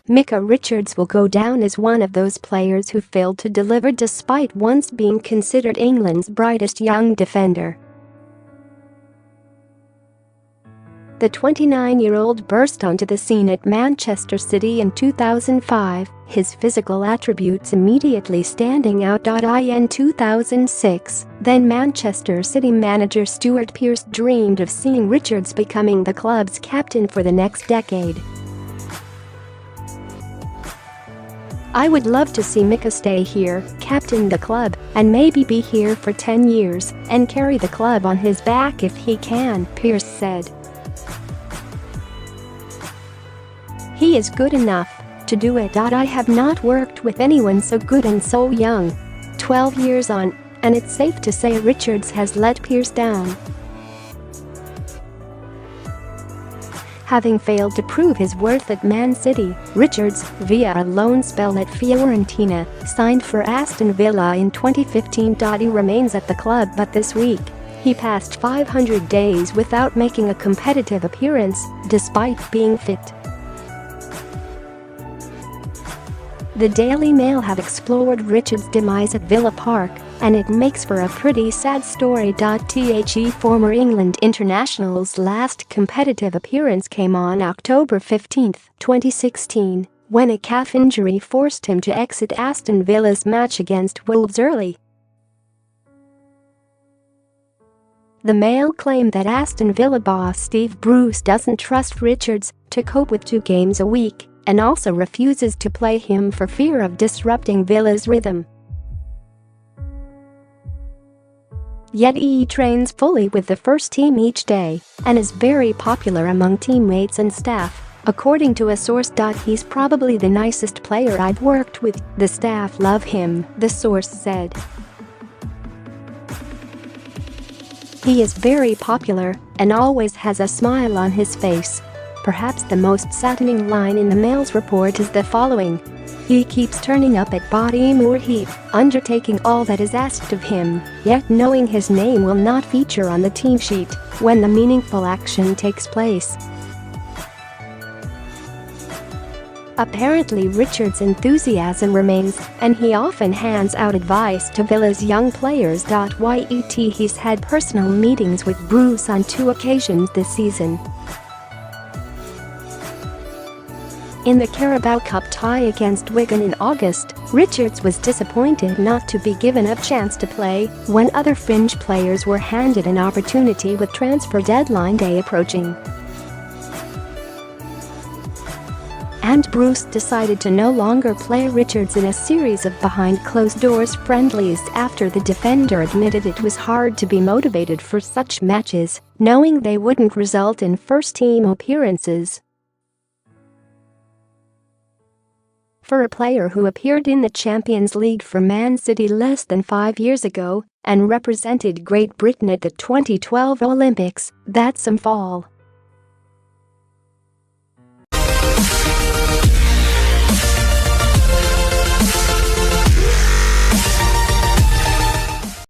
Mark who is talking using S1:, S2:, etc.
S1: Micah Richards will go down as one of those players who failed to deliver despite once being considered England's brightest young defender. The 29-year-old burst onto the scene at Manchester City in 2005, his physical attributes immediately standing out. In 2006, then Manchester City manager Stuart P dreamed of seeing Richards becoming the club's captain for the next decade. "I would love to see Micah stay here, captain the club, and maybe be here for 10 years and carry the club on his back if he can," Pearce said. "He is good enough to do it. I have not worked with anyone so good and so young. 12 years on, and it's safe to say Richards has let Pearce down." Having failed to prove his worth at Man City, Richards, via a loan spell at Fiorentina, signed for Aston Villa in 2015. He remains at the club, but this week, he passed 500 days without making a competitive appearance, despite being fit. The Daily Mail have explored Richards' demise at Villa Park, and it makes for a pretty sad story. The former England international's last competitive appearance came on October 15, 2016, when a calf injury forced him to exit Aston Villa's match against Wolves early. The Mail claimed that Aston Villa boss Steve Bruce doesn't trust Richards to cope with 2 games a week, and also refuses to play him for fear of disrupting Villa's rhythm. Yet he trains fully with the first team each day and is very popular among teammates and staff. According to a source, "He's probably the nicest player I've worked with. The staff love him," the source said. "He is very popular and always has a smile on his face." Perhaps the most saddening line in the Mail's report is the following: "He keeps turning up at Bodymoor Heath, undertaking all that is asked of him, yet knowing his name will not feature on the team sheet when the meaningful action takes place." Apparently Richards' enthusiasm remains, and he often hands out advice to Villa's young players. Yet he's had personal meetings with Bruce on 2 occasions this season. In the Carabao Cup tie against Wigan in August, Richards was disappointed not to be given a chance to play when other fringe players were handed an opportunity with transfer deadline day approaching. And Bruce decided to no longer play Richards in a series of behind-closed-doors friendlies after the defender admitted it was hard to be motivated for such matches, knowing they wouldn't result in first-team appearances. For a player who appeared in the Champions League for Man City less than 5 years ago and represented Great Britain at the 2012 Olympics, that's some fall.